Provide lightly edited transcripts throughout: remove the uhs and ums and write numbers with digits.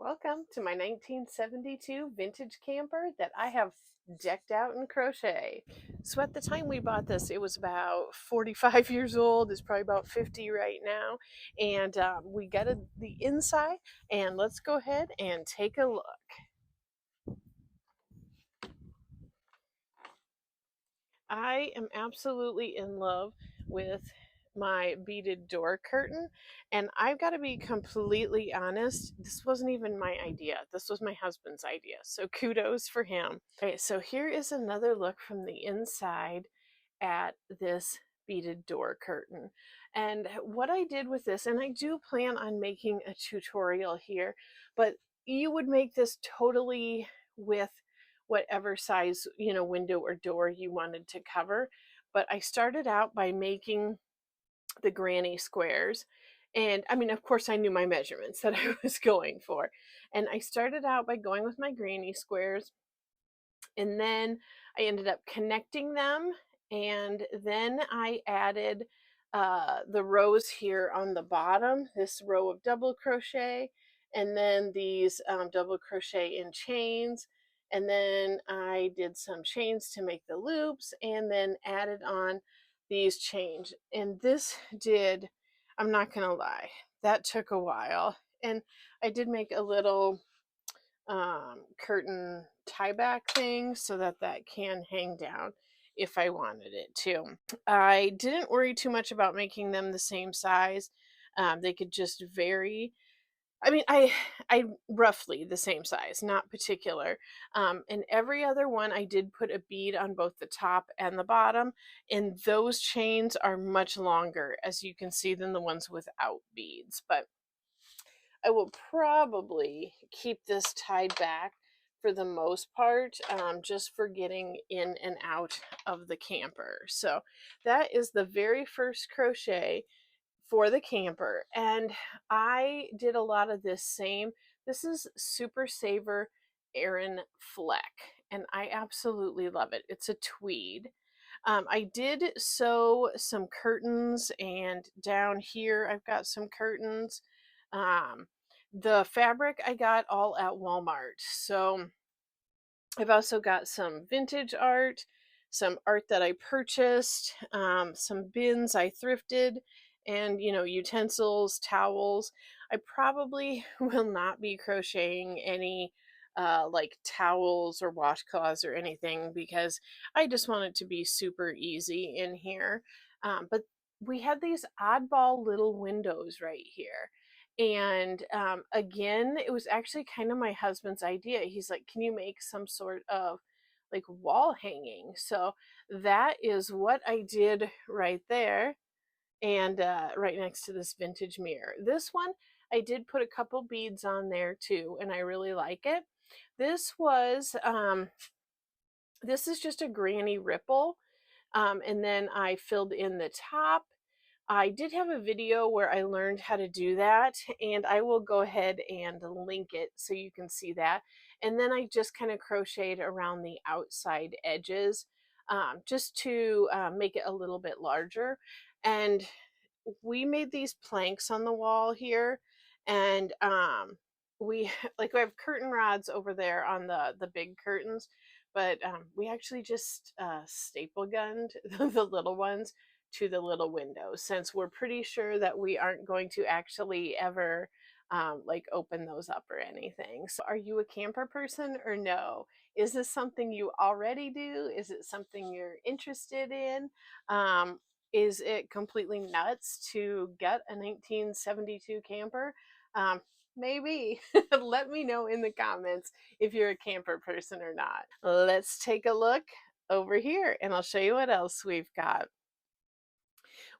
Welcome to my 1972 vintage camper that I have decked out in crochet. So at the time we bought this, it was about 45 years old. It's probably about 50 right now. And we gutted the inside, and let's go ahead and take a look. I am absolutely in love with my beaded door curtain, and I've got to be completely honest, this wasn't even my idea. This was my husband's idea, so kudos for him. Okay, so here is another look from the inside at this beaded door curtain. And what I did with this, and I do plan on making a tutorial here, but you would make this totally with whatever size, window or door you wanted to cover. But I started out by making the granny squares. And I mean, of course, I knew my measurements that I was going for. And I started out by going with my granny squares. And then I ended up connecting them. And then I added the rows here on the bottom, this row of double crochet, and then these double crochet in chains. And then I did some chains to make the loops and then added on these chains. And this did, I'm not going to lie, that took a while. And I did make a little curtain tie back thing so that that can hang down if I wanted it to. I didn't worry too much about making them the same size. They could just vary. I mean, I roughly the same size, not particular. And every other one, I did put a bead on both the top and the bottom, and those chains are much longer, as you can see, than the ones without beads. But I will probably keep this tied back for the most part, just for getting in and out of the camper. So that is the very first crochet for the camper. And I did a lot of this same. This is Super Saver Aran Fleck, and I absolutely love it. It's a tweed. I did sew some curtains, and down here I've got some curtains. Um, the fabric I got all at Walmart. So I've also got some vintage art, some art that I purchased, some bins I thrifted, and utensils, towels. I probably will not be crocheting any like towels or washcloths or anything because I just want it to be super easy in here. But we had these oddball little windows right here. And again, it was actually kind of my husband's idea. He's like, can you make some sort of like wall hanging? So that is what I did right there, and right next to this vintage mirror. This one, I did put a couple beads on there too, and I really like it. This was, this is just a granny ripple. And then I filled in the top. I did have a video where I learned how to do that, and I will go ahead and link it so you can see that. And then I just kind of crocheted around the outside edges, just to make it a little bit larger. And we made these planks on the wall here, and we like we have curtain rods over there on the big curtains, but we actually just staple gunned the little ones to the little windows, since we're pretty sure that we aren't going to actually ever like open those up or anything. So are you a camper person or no? Is this something you already do? Is it something you're interested in? Is it completely nuts to get a 1972 camper? Maybe. Let me know in the comments if you're a camper person or not. Let's take a look over here and I'll show you what else we've got.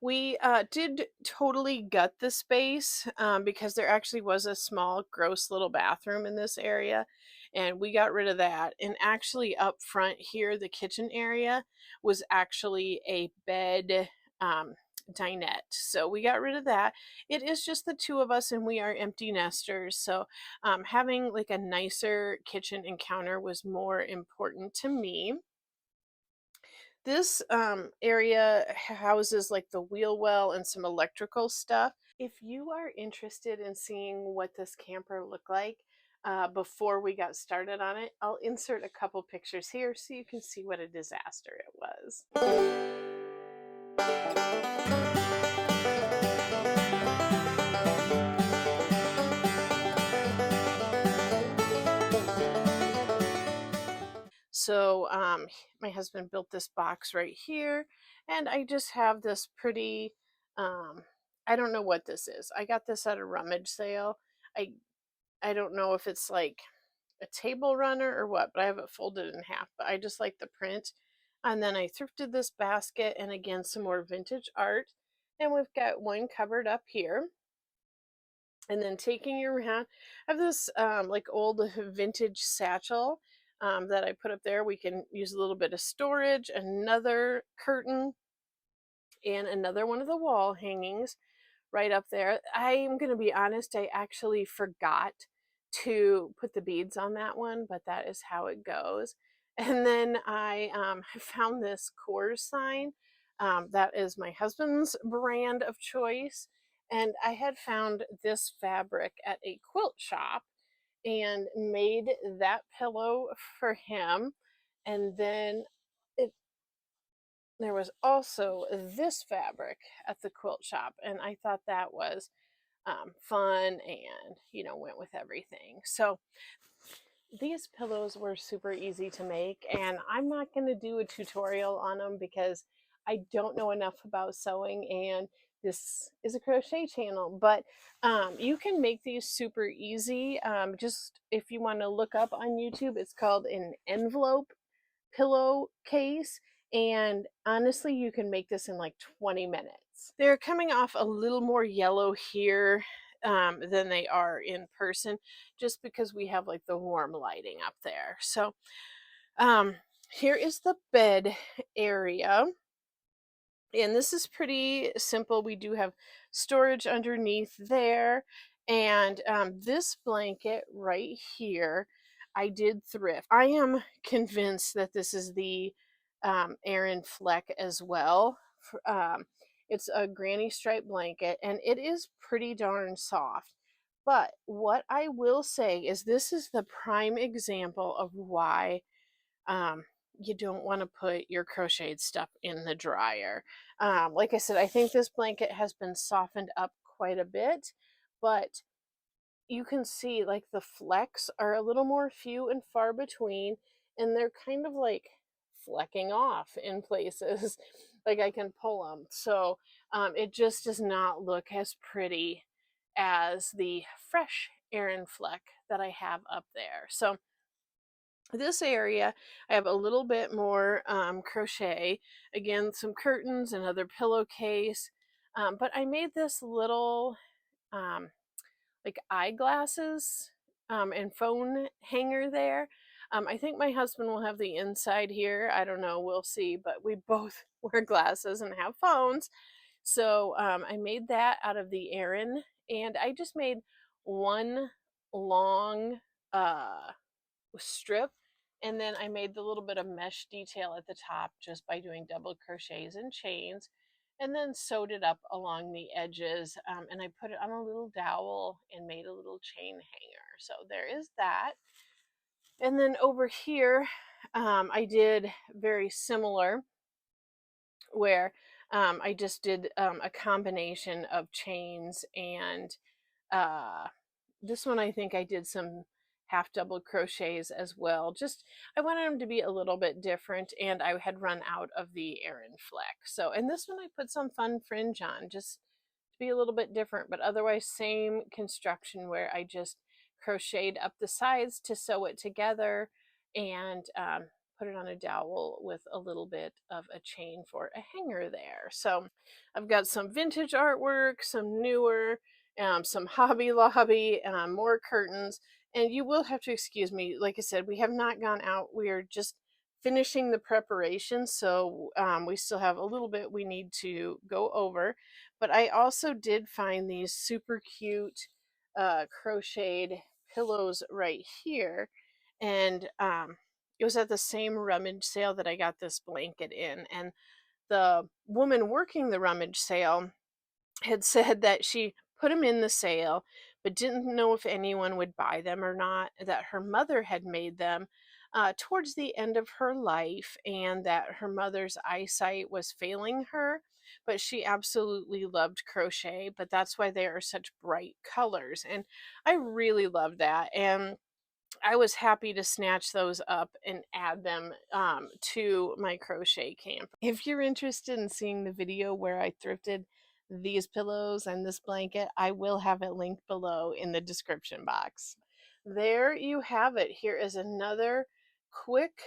We did totally gut the space because there actually was a small, gross little bathroom in this area, and we got rid of that. And actually, up front here, the kitchen area was actually a bed dinette. So we got rid of that. It is just the two of us, and we are empty nesters. So having like a nicer kitchen and counter was more important to me. This area houses like the wheel well and some electrical stuff. If you are interested in seeing what this camper looked like, before we got started on it. I'll insert a couple pictures here so you can see what a disaster it was. So my husband built this box right here, and I just have this pretty, um, I don't know what this is. I got this at a rummage sale. I I don't know if it's like a table runner or what, but I have it folded in half. But I just like the print. And then I thrifted this basket and again some more vintage art. And we've got one covered up here. And then taking you around, I have this like old vintage satchel that I put up there. We can use a little bit of storage, another curtain, and another one of the wall hangings right up there. I am going to be honest, I actually forgot to put the beads on that one, but that is how it goes. And then I found this core sign. That is my husband's brand of choice. And I had found this fabric at a quilt shop and made that pillow for him. And then it there was also this fabric at the quilt shop, and I thought that was fun and went with everything. So these pillows were super easy to make, and I'm not going to do a tutorial on them because I don't know enough about sewing, and this is a crochet channel. But you can make these super easy. Just if you want to look up on YouTube, it's called an envelope pillowcase, and honestly you can make this in like 20 minutes. They're coming off a little more yellow here than they are in person, just because we have like the warm lighting up there. So here is the bed area, and this is pretty simple. We do have storage underneath there, and this blanket right here I did thrift. I am convinced that this is the Aran Fleck as well. It's a granny stripe blanket, and it is pretty darn soft. But what I will say is this is the prime example of why um, you don't want to put your crocheted stuff in the dryer. Like I said, I think this blanket has been softened up quite a bit, but you can see like the flecks are a little more few and far between, and they're kind of like flecking off in places. Like I can pull them. So it just does not look as pretty as the fresh Aran Fleck that I have up there. So this area I have a little bit more crochet, again some curtains, another pillowcase, but I made this little um, like eyeglasses and phone hanger there. I think my husband will have the inside here, I don't know, we'll see, but we both wear glasses and have phones. So I made that out of the Aran, and I just made one long strip, and then I made the little bit of mesh detail at the top just by doing double crochets and chains, and then sewed it up along the edges, and I put it on a little dowel and made a little chain hanger. So there is that. And then over here I did very similar, where I just did a combination of chains and uh, this one I think I did some half double crochets as well. Just I wanted them to be a little bit different, and I had run out of the Aran Fleck. So, and this one I put some fun fringe on just to be a little bit different, but otherwise same construction, where I just crocheted up the sides to sew it together, and put it on a dowel with a little bit of a chain for a hanger there. So I've got some vintage artwork, some newer, some Hobby Lobby, more curtains. And you will have to excuse me. Like I said, we have not gone out. We are just finishing the preparation. So we still have a little bit we need to go over. But I also did find these super cute crocheted pillows right here. And it was at the same rummage sale that I got this blanket in. And the woman working the rummage sale had said that she put them in the sale, but didn't know if anyone would buy them or not, that her mother had made them towards the end of her life, and that her mother's eyesight was failing her, but she absolutely loved crochet, but that's why they are such bright colors. And I really love that. And I was happy to snatch those up and add them to my crochet camp. If you're interested in seeing the video where I thrifted these pillows and this blanket, I will have it linked below in the description box. There you have it. Here is another quick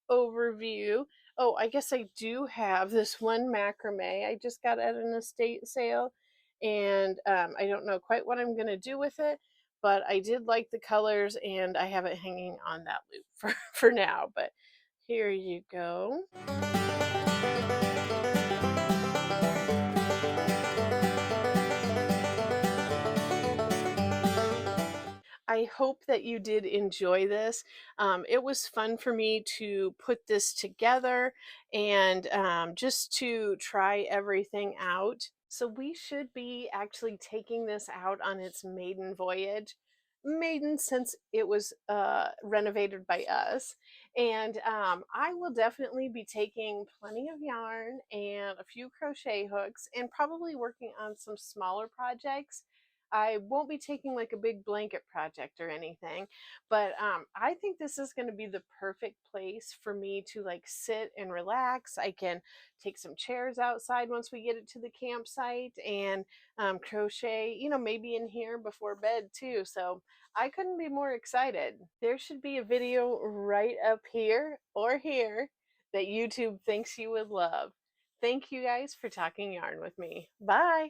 overview. Oh, I guess I do have this one macrame I just got at an estate sale, and I don't know quite what I'm going to do with it, but I did like the colors and I have it hanging on that loop for now. But here you go. I hope that you did enjoy this. It was fun for me to put this together and just to try everything out. So we should be actually taking this out on its maiden voyage. Maiden since it was renovated by us. And I will definitely be taking plenty of yarn and a few crochet hooks and probably working on some smaller projects. I won't be taking like a big blanket project or anything, but I think this is going to be the perfect place for me to like sit and relax. I can take some chairs outside once we get it to the campsite and crochet, maybe in here before bed too. So I couldn't be more excited. There should be a video right up here or here that YouTube thinks you would love. Thank you guys for talking yarn with me. Bye.